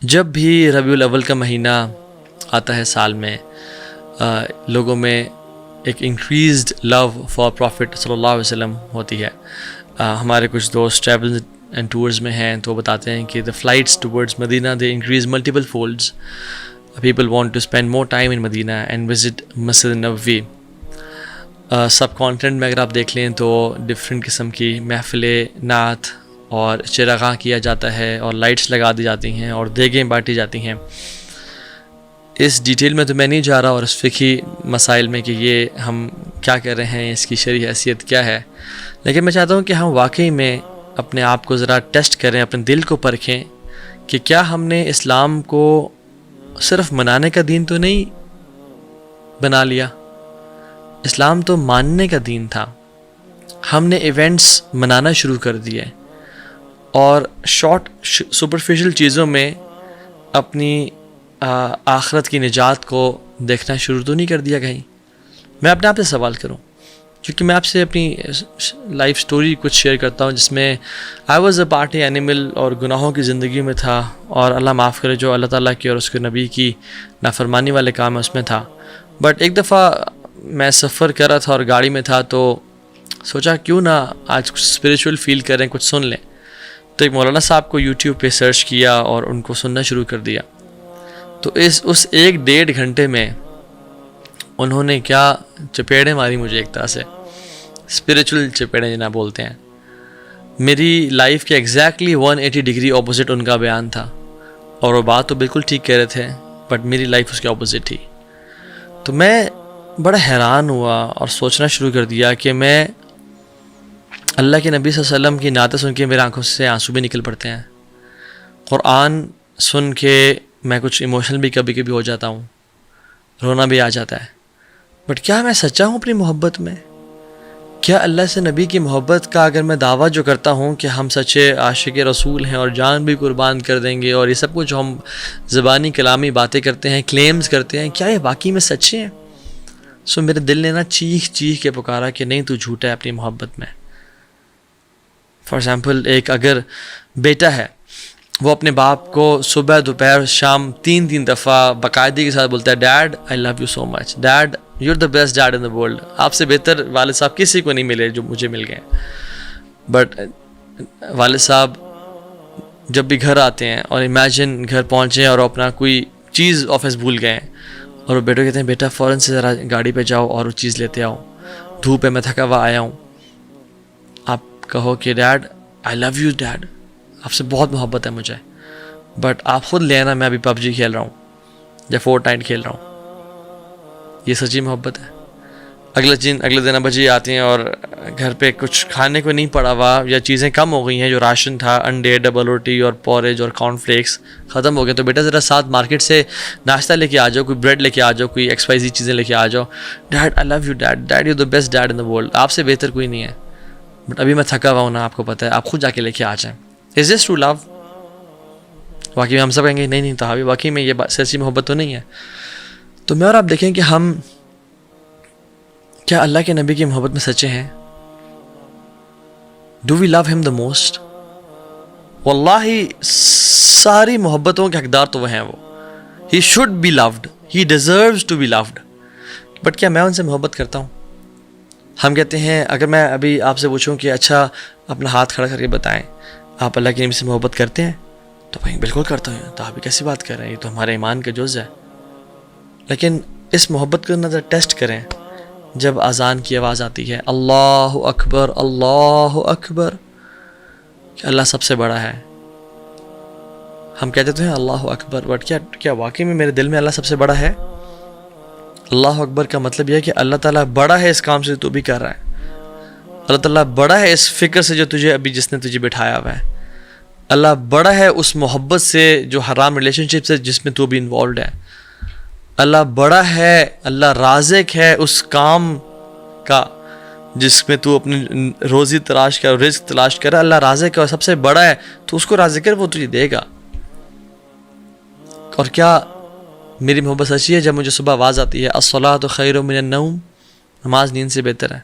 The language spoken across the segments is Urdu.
جب بھی ربیع الاول کا مہینہ آتا ہے سال میں، لوگوں میں ایک انکریزڈ لو فار پروفٹ صلی اللہ علیہ وسلم ہوتی ہے۔ ہمارے کچھ دوست ٹریول اینڈ ٹورز میں ہیں تو وہ بتاتے ہیں کہ the flights towards Madinah they increase multiple folds, people want to spend more time in Madinah and visit Masjid Nabawi. Sub continent میں اگر آپ دیکھ لیں تو ڈفرینٹ قسم کی محفلیں، نعت اور چراغاں کیا جاتا ہے اور لائٹس لگا دی جاتی ہیں اور دیگیں بانٹی جاتی ہیں۔ اس ڈیٹیل میں تو میں نہیں جا رہا اور اس فقہی مسائل میں کہ یہ ہم کیا کر رہے ہیں، اس کی شرعی حیثیت کیا ہے، لیکن میں چاہتا ہوں کہ ہم واقعی میں اپنے آپ کو ذرا ٹیسٹ کریں، اپنے دل کو پرکھیں کہ کیا ہم نے اسلام کو صرف منانے کا دین تو نہیں بنا لیا۔ اسلام تو ماننے کا دین تھا۔ ہم نے ایونٹس منانا شروع کر دیے اور شارٹ سپرفیشل چیزوں میں اپنی آخرت کی نجات کو دیکھنا شروع تو نہیں کر دیا کہیں۔ میں اپنے آپ سے سوال کروں، کیونکہ میں آپ سے اپنی لائف سٹوری کچھ شیئر کرتا ہوں جس میں I was a party animal اور گناہوں کی زندگی میں تھا، اور اللہ معاف کرے جو اللہ تعالیٰ کی اور اس کے نبی کی نافرمانی والے کام ہے اس میں تھا۔ بٹ ایک دفعہ میں سفر کر رہا تھا اور گاڑی میں تھا تو سوچا کیوں نہ آج کچھ اسپریچول فیل کریں، کچھ سن لیں۔ تو ایک مولانا صاحب کو یوٹیوب پہ سرچ کیا اور ان کو سننا شروع کر دیا۔ تو اس 1-1.5 گھنٹے میں انہوں نے کیا چپیڑیں ماری مجھے، ایک طرح سے اسپریچول چپیڑیں جنہیں بولتے ہیں۔ میری لائف کے ایگزیکٹلی 180 ڈگری اپوزٹ ان کا بیان تھا، اور وہ بات تو بالکل ٹھیک کہہ رہے تھے بٹ میری لائف اس کے اپوزٹ تھی۔ تو میں بڑا حیران ہوا اور سوچنا شروع کر دیا کہ میں اللہ کے نبی صلی اللہ علیہ وسلم کی نعتیں سن کے میرے آنکھوں سے آنسو بھی نکل پڑتے ہیں، قرآن سن کے میں کچھ ایموشنل بھی کبھی کبھی ہو جاتا ہوں، رونا بھی آ جاتا ہے۔ بٹ کیا میں سچا ہوں اپنی محبت میں؟ کیا اللہ سے نبی کی محبت کا اگر میں دعویٰ جو کرتا ہوں کہ ہم سچے عاشق رسول ہیں اور جان بھی قربان کر دیں گے، اور یہ سب کچھ ہم زبانی کلامی باتیں کرتے ہیں، کلیمز کرتے ہیں، کیا یہ واقعی میں سچے ہیں؟ میرے دل نے چیخ چیخ کے پکارا کہ نہیں، تو جھوٹا ہے اپنی محبت میں۔ فار ایگزامپل، ایک اگر بیٹا ہے، وہ اپنے باپ کو صبح دوپہر شام 3 دفعہ باقاعدگی کے ساتھ بولتا ہے، dad I love you so much, dad you are the best dad in the world, آپ سے بہتر والد صاحب کسی کو نہیں ملے جو مجھے مل گئے۔ بٹ والد صاحب جب بھی گھر آتے ہیں اور امیجن گھر پہنچے اور اپنا کوئی چیز آفس بھول گئے ہیں، اور وہ بیٹے کہتے ہیں بیٹا فوراً سے ذرا گاڑی پہ جاؤ اور وہ چیز لیتے آؤ، دھوپ ہے میں تھکا ہوا آیا ہوں۔ آپ کہو کہ dad I love you dad, آپ سے بہت محبت ہے مجھے، بٹ آپ خود لے آنا، میں ابھی PUBG کھیل رہا ہوں یا فورٹنائٹ کھیل رہا ہوں۔ یہ سچی محبت ہے؟ اگلے دن ابا جی آتے ہیں اور گھر پہ کچھ کھانے کو نہیں پڑا ہوا یا چیزیں کم ہو گئی ہیں، جو راشن تھا، انڈے، ڈبل روٹی اور پوریج اور کارن فلیکس ختم ہو گئے، تو بیٹا ذرا ساتھ مارکیٹ سے ناشتہ لے کے آ جاؤ، کوئی بریڈ لے کے آ جاؤ، کوئی XYZ چیزیں لے کے آ جاؤ۔ Dad I love you dad, dad you the best dad in the world, آپ سے بہتر کوئی نہیں ہے، بٹ ابھی میں تھکا ہوا ہوں نا، آپ کو پتہ ہے، آپ خود جا کے لے کے آ جائیں۔ از دس ٹرو لو؟ واقعی میں ہم سب کہیں گے نہیں تو واقعی میں یہ سچی محبت تو نہیں ہے۔ تو میں اور آپ دیکھیں کہ ہم کیا اللہ کے نبی کی محبت میں سچے ہیں؟ ڈو وی لو ہم دا موسٹ؟ واللہ ساری محبتوں کے حقدار تو وہ ہیں، وہ he should be loved, he deserves to be loved, but کیا میں ان سے محبت کرتا ہوں؟ ہم کہتے ہیں، اگر میں ابھی آپ سے پوچھوں کہ اچھا اپنا ہاتھ کھڑا کر کے بتائیں آپ اللہ کے نبی سے محبت کرتے ہیں، تو بھائی بالکل کرتا ہوں۔ تو آپ کیسی بات کر رہے ہیں، یہ تو ہمارے ایمان کا جز ہے۔ لیکن اس محبت کو نظر ٹیسٹ کریں جب اذان کی آواز آتی ہے، اللہ اکبر اللہ اکبر، کہ اللہ سب سے بڑا ہے۔ ہم کہتے تو ہیں اللہ اکبر، بٹ کیا واقعی میں میرے دل میں اللہ سب سے بڑا ہے؟ اللہ اکبر کا مطلب یہ ہے کہ اللہ تعالیٰ بڑا ہے اس کام سے تو بھی کر رہا ہے، اللہ تعالیٰ بڑا ہے اس فکر سے جو تجھے ابھی جس نے تجھے بٹھایا ہوا ہے، اللہ بڑا ہے اس محبت سے جو حرام ریلیشن شپ سے جس میں تو بھی انوالوڈ ہے، اللہ بڑا ہے، اللہ رازق ہے اس کام کا جس میں تو اپنی روزی تلاش کر، رزق تلاش کر، اللہ رازق ہے اور سب سے بڑا ہے، تو اس کو رازق کر، وہ تجھے دے گا۔ اور کیا میری محبت سچی ہے جب مجھے صبح آواز آتی ہے الصلاۃ خیر من النوم، نماز نیند سے بہتر ہے،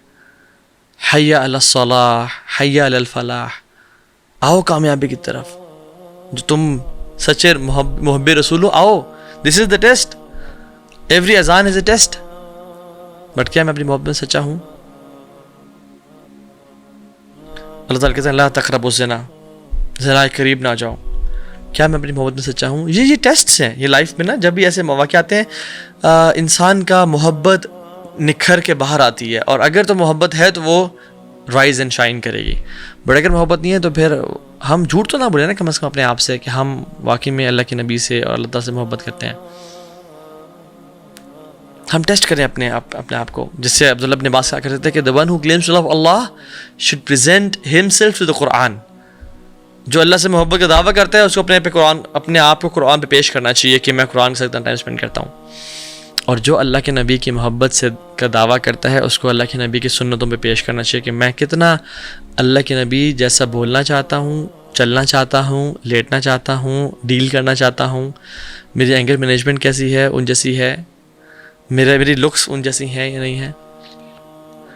حی علی الصلاح حی علی الفلاح، آؤ کامیابی کی طرف، جو تم سچے محب رسول ہو, آؤ, دس از دا ٹیسٹ, ایوری اذان از اے ٹیسٹ. بٹ کیا میں اپنی محبت میں سچا ہوں؟ اللہ تعالیٰ کہتے ہیں لا تقربوا الزنا, زنا کے قریب نہ جاؤ. کیا میں اپنی محبت میں سچا ہوں؟ یہ ٹیسٹس ہیں یہ لائف میں نا. جب بھی ایسے مواقع آتے ہیں انسان کا محبت نکھر کے باہر آتی ہے, اور اگر تو محبت ہے تو وہ رائز اینڈ شائن کرے گی. بٹ اگر محبت نہیں ہے تو پھر ہم جھوٹ تو نہ بولے نا کم از کم اپنے آپ سے کہ ہم واقعی میں اللہ کے نبی سے اور اللہ تعالیٰ سے محبت کرتے ہیں. ہم ٹیسٹ کریں اپنے آپ کو, جس سے عبداللہ ابن عباس کہا کرتے تھے کہ the one who claims to love Allah should present himself to the Quran. جو اللہ سے محبت کا دعویٰ کرتا ہے اس کو اپنے آپ کو قرآن پہ پیش کرنا چاہیے کہ میں قرآن کے ساتھ ٹائم اسپینڈ کرتا ہوں. اور جو اللہ کے نبی کی محبت سے کا دعویٰ کرتا ہے اس کو اللہ کے نبی کی سنتوں پہ پیش کرنا چاہیے کہ میں کتنا اللہ کے نبی جیسا بولنا چاہتا ہوں, چلنا چاہتا ہوں, لیٹنا چاہتا ہوں, ڈیل کرنا چاہتا ہوں, میری اینگر مینجمنٹ کیسی ہے, ان جیسی ہے, میری لکس ان جیسی ہیں یا نہیں ہیں.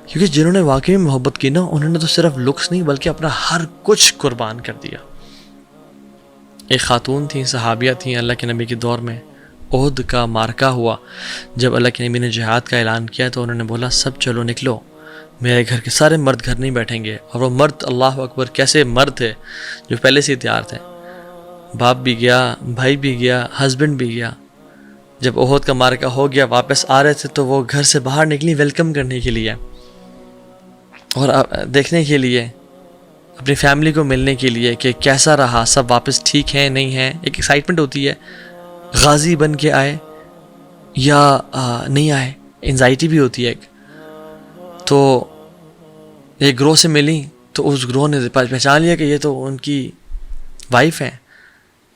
کیونکہ جنہوں نے واقعی محبت کی نا انہوں نے تو صرف لکس نہیں بلکہ اپنا ہر کچھ قربان کر دیا. ایک خاتون تھیں, صحابیہ تھیں اللہ کے نبی کے دور میں. احد کا مارکا ہوا, جب اللہ کے نبی نے جہاد کا اعلان کیا تو انہوں نے بولا سب چلو نکلو, میرے گھر کے سارے مرد گھر نہیں بیٹھیں گے. اور وہ مرد اللہ اکبر کیسے مرد تھے جو پہلے سے ہی تیار تھے. باپ بھی گیا, بھائی بھی گیا, ہسبینڈ بھی گیا. جب احد کا مارکا ہو گیا واپس آ رہے تھے تو وہ گھر سے باہر نکلی ویلکم کرنے کے لیے اور دیکھنے کے لیے, اپنی فیملی کو ملنے کے لیے کہ کیسا رہا, سب واپس ٹھیک ہیں نہیں ہیں. ایک ایکسائٹمنٹ ہوتی ہے, غازی بن کے آئے یا نہیں آئے, انزائٹی بھی ہوتی ہے ایک. تو ایک گروہ سے ملی تو اس گروہ نے پہچان لیا کہ یہ تو ان کی وائف ہیں,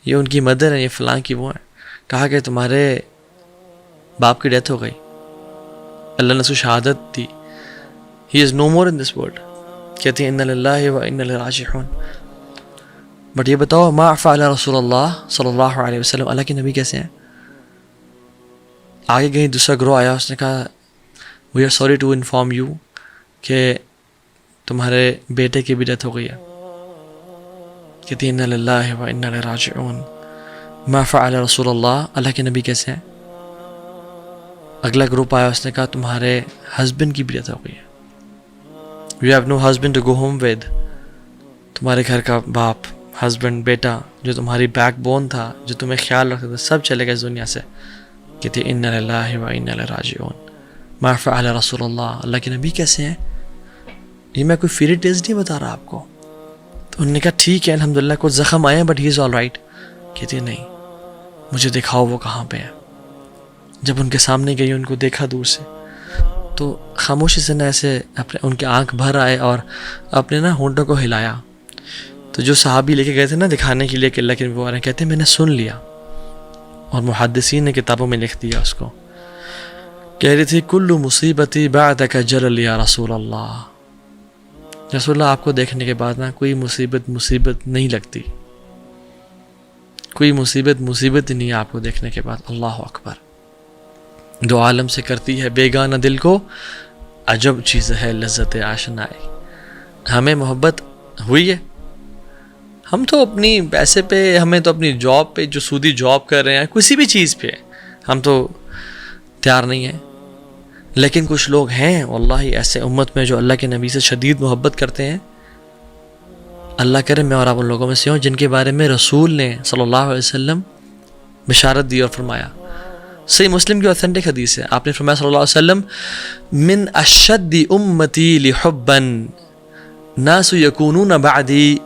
یہ ان کی مدر ہیں, یہ فلاں کی وہ ہیں. کہا کہ تمہارے باپ کی ڈیتھ ہو گئی, اللہ نے اس کو شہادت دی, ہی از نو مور ان دس ورلڈ. کہتی ہیں انا للہ و انا الیہ راجعون. بٹ یہ بتاؤ ما فعل رسول اللہ صلی اللہ علیہ وسلم, اللہ کے نبی کیسے ہیں؟ آگے گئی دوسرا گروہ آیا, اس نے کہا we are sorry to inform you کہ تمہارے بیٹے کی بھی ڈیتھ ہو گئی ہے. کہتی ہیں انا للہ و انا الیہ راجعون. ما فعل رسول اللہ, اللہ کے نبی کیسے ہیں؟ اگلا گروپ آیا, اس نے کہا تمہارے ہسبینڈ کی بھی ڈیتھ ہو گئی ہے. You have no husband to go home with. تمہارے گھر کا باپ, ہسبینڈ, بیٹا جو تمہاری بیک بون تھا, جو تمہیں خیال رکھتا تھا, سب چلے گئے اس دنیا سے. کہتے انا للہ و انا الیہ راجعون. ما فعل رسول اللہ, اللہ کے نبی کیسے ہیں؟ یہ میں کوئی فیری ٹیلز نہیں بتا رہا آپ کو. تو انہوں نے کہا ٹھیک ہے الحمدللہ کچھ زخم آئے ہیں but he is all right. کہتے نہیں مجھے دکھاؤ وہ کہاں پہ ہیں. جب ان کے سامنے گئی, ان کو دیکھا دور سے, تو خاموشی سے نہ ایسے ان کے آنکھ بھر آئے اور اپنے نا ہونٹوں کو ہلایا. تو جو صحابی لے کے گئے تھے نا دکھانے کے لیے کہ اللہ کے نبی آ رہے ہیں, کہتے ہیں میں نے سن لیا, اور محدثین نے کتابوں میں لکھ دیا اس کو. کہہ رہی تھی کل مصیبتی بعدک جلل یا رسول اللہ. رسول اللہ آپ کو دیکھنے کے بعد نا کوئی مصیبت نہیں لگتی, کوئی مصیبت ہی نہیں ہے آپ کو دیکھنے کے بعد. اللہ اکبر. دو عالم سے کرتی ہے بیگانہ دل کو, عجب چیز ہے لذت آشنائی. ہمیں محبت ہوئی ہے, ہم تو اپنی پیسے پہ, ہمیں تو اپنی جاب پہ, جو سودی جاب کر رہے ہیں, کسی بھی چیز پہ ہم تو تیار نہیں ہیں. لیکن کچھ لوگ ہیں واللہ ایسے امت میں جو اللہ کے نبی سے شدید محبت کرتے ہیں. اللہ کرے میں اور آپ ان لوگوں میں سے ہوں جن کے بارے میں رسول نے صلی اللہ علیہ وسلم بشارت دی اور فرمایا. صحیح مسلم کی اوتھینٹک حدیث ہے, آپ نے فرمایا صلی اللہ علیہ وسلم من اشد امتی لحبا ناس یکونون بعدی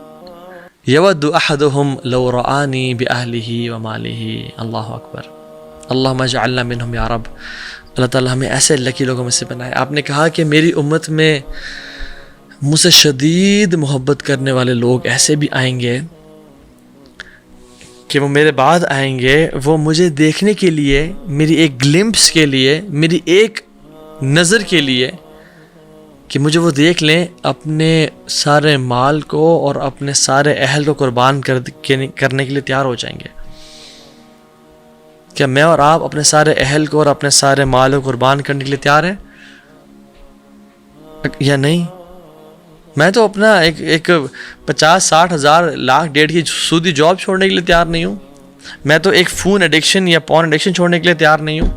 یود احدهم لو رآنی باہلہ ومالہ. اللہ اکبر. اللہم اجعلنا منہم یا رب. اللہ تعالیٰ ہمیں ایسے لکی لوگوں میں سے بنائے. آپ نے کہا کہ میری امت میں مجھ سے شدید محبت کرنے والے لوگ ایسے بھی آئیں گے کہ وہ میرے بعد آئیں گے, وہ مجھے دیکھنے کے لیے, میری ایک گلمپس کے لیے, میری ایک نظر کے لیے, کہ مجھے وہ دیکھ لیں, اپنے سارے مال کو اور اپنے سارے اہل کو قربان کرنے کے لیے تیار ہو جائیں گے. کیا میں اور آپ اپنے سارے اہل کو اور اپنے سارے مال کو قربان کرنے کے لیے تیار ہیں یا نہیں؟ میں تو اپنا ایک 50-60 ہزار لاکھ ڈیڑھ کی سودی جاب چھوڑنے کے لیے تیار نہیں ہوں. میں تو ایک فون ایڈکشن یا پورن ایڈکشن چھوڑنے کے لیے تیار نہیں ہوں،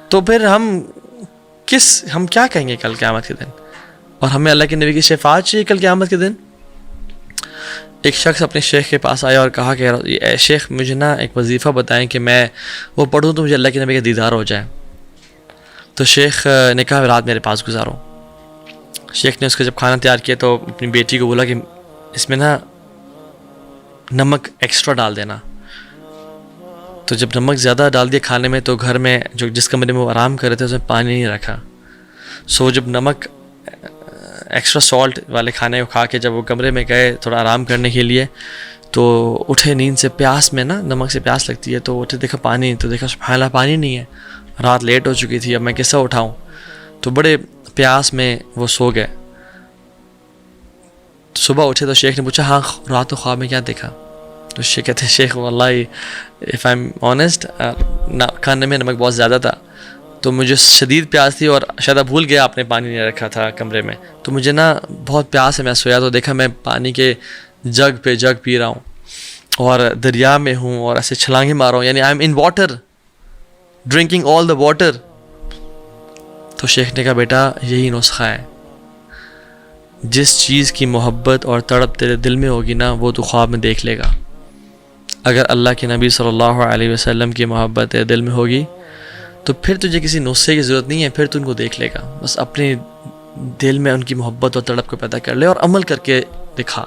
تو پھر ہم کیا کہیں گے کل قیامت کے دن؟ اور ہمیں اللہ کے نبی کی شفاعت چاہیے کل قیامت کے دن۔ ایک شخص اپنے شیخ کے پاس آیا اور کہا کہ اے شیخ مجھے نا ایک وظیفہ بتائیں کہ میں وہ پڑھوں تو مجھے اللہ کے نبی کا دیدار ہو جائے۔ تو شیخ نے کہا رات میرے پاس گزارو۔ شیخ نے اس کا جب کھانا تیار کیا تو اپنی بیٹی کو بولا کہ اس میں نا نمک ایکسٹرا ڈال دینا۔ تو جب نمک زیادہ ڈال دیا کھانے میں تو گھر میں جس کمرے میں وہ آرام کر رہے تھے اس میں پانی نہیں رکھا۔ سو جب نمک ایکسٹرا سالٹ والے کھانے کو کھا کے جب وہ کمرے میں گئے تھوڑا آرام کرنے کے لیے تو اٹھے نیند سے، پیاس میں نا نمک سے پیاس لگتی ہے، تو اٹھے دیکھا پانی، تو دیکھا سبحان اللہ پانی نہیں ہے، رات لیٹ ہو چکی تھی، اب میں کیسا اٹھاؤں؟ تو بڑے پیاس میں وہ سو گئے۔ صبح اٹھے تو شیخ نے پوچھا ہاں رات کو خواب میں کیا دیکھا؟ تو شیخ کہتے ہیں شیخ واللہ if I'm honest کھانے میں نمک بہت زیادہ تھا، تو مجھے شدید پیاس تھی اور شاید بھول گیا آپ نے پانی نہیں رکھا تھا کمرے میں، تو مجھے نا بہت پیاس ہے، میں سویا تو دیکھا میں پانی کے جگ پہ جگ پی رہا ہوں اور دریا میں ہوں اور ایسے چھلانگیں مار رہا ہوں، یعنی I'm in water drinking all the water۔ تو شیخ نے کہا بیٹا یہی نسخہ ہے، جس چیز کی محبت اور تڑپ تیرے دل میں ہوگی نا وہ تو خواب میں دیکھ لے گا۔ اگر اللہ کے نبی صلی اللہ علیہ وسلم کی محبت تیرے دل میں ہوگی تو پھر تجھے کسی نسخے کی ضرورت نہیں ہے، پھر تو ان کو دیکھ لے گا، بس اپنے دل میں ان کی محبت اور تڑپ کو پیدا کر لے اور عمل کر کے دکھا۔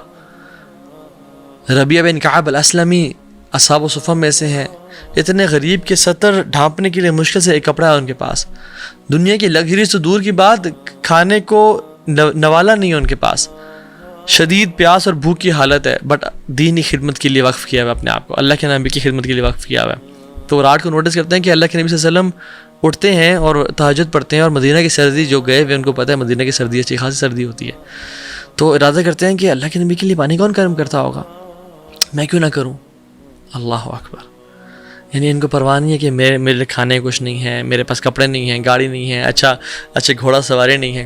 ربیعہ بن کعب الاسلمی اصحاب صفہ میں سے ہیں، اتنے غریب کے سطر ڈھانپنے کے لیے مشکل سے ایک کپڑا ہے ان کے پاس، دنیا کی لگژریز تو دور کی بات، کھانے کو نوالا نہیں ہے ان کے پاس، شدید پیاس اور بھوک کی حالت ہے، بٹ دینی خدمت کے لیے وقف کیا ہوا ہے اپنے آپ کو، اللہ کے نبی کی خدمت کے لیے وقف کیا ہوا ہے۔ تو رات کو نوٹس کرتے ہیں کہ اللہ کے نبی صلی اللہ علیہ وسلم اٹھتے ہیں اور تہجد پڑھتے ہیں، اور مدینہ کی سردی جو گئے ہوئے ان کو پتہ ہے مدینہ کی سردی اچھی خاصی سردی ہوتی ہے، تو ارادہ کرتے ہیں کہ اللہ کے نبی کے لیے پانی کون گرم کرتا ہوگا، میں کیوں نہ کروں۔ اللہ اکبر، یعنی ان کو پرواہ نہیں ہے کہ میرے کھانے کچھ نہیں ہے، میرے پاس کپڑے نہیں ہیں، گاڑی نہیں ہے، اچھے گھوڑا سواری نہیں ہے،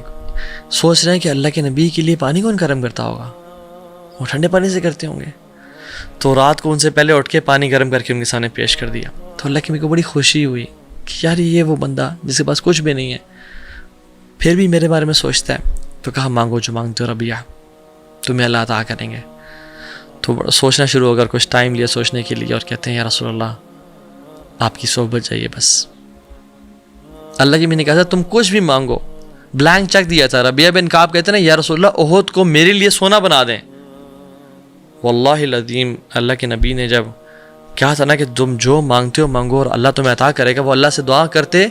سوچ رہے ہیں کہ اللہ کے نبی کے لیے پانی کون گرم کرتا ہوگا، وہ ٹھنڈے پانی سے کرتے ہوں گے۔ تو رات کو ان سے پہلے اٹھ کے پانی گرم کر کے ان کے سامنے پیش کر دیا، تو اللہ کے نبی کو بڑی خوشی ہوئی کہ یار یہ وہ بندہ جس کے پاس کچھ بھی نہیں ہے پھر بھی میرے بارے میں سوچتا ہے۔ تو کہا مانگو جو مانگتے ہو ربیعہ، تمہیں اللہ عطا کریں گے۔ تو سوچنا شروع ہو گیا، کچھ ٹائم لیا سوچنے کے لیے، اور کہتے ہیں یا رسول اللہ آپ کی صحبت چاہیے بس۔ اللہ کے نبی نے کہا تھا تم کچھ بھی مانگو، بلینک چیک دیا تھا۔ ربیعہ بن کعب کہتے ہیں یا رسول اللہ احد کو میرے لیے سونا بنا دیں۔ واللہ العظیم اللہ کے نبی نے جب کہا تھا نا کہ تم جو مانگتے ہو مانگو اور اللہ تمہیں عطا کرے گا، وہ اللہ سے دعا کرتے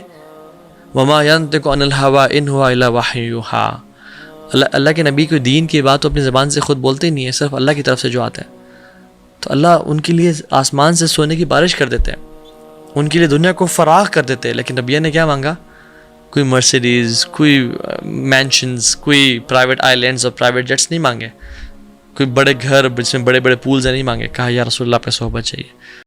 وما ينطق عن الهوى ان هو الا وحی یوحی، اللہ کے نبی کو دین کی بات تو اپنی زبان سے خود بولتے ہی نہیں ہے، صرف اللہ کی طرف سے جو آتا ہے۔ تو اللہ ان کے لیے آسمان سے سونے کی بارش کر دیتے ہیں، ان کے لیے دنیا کو فراخ کر دیتے ہیں۔ لیکن ربیعہ نے کیا مانگا؟ کوئی مرسیڈیز، کوئی مینشنز، کوئی پرائیویٹ آئی لینڈز اور پرائیویٹ جیٹس نہیں مانگے، کوئی بڑے گھر جس میں بڑے بڑے پولز ہیں نہیں مانگے، کہا یا رسول اللہ آپ کی صحبت چاہیے۔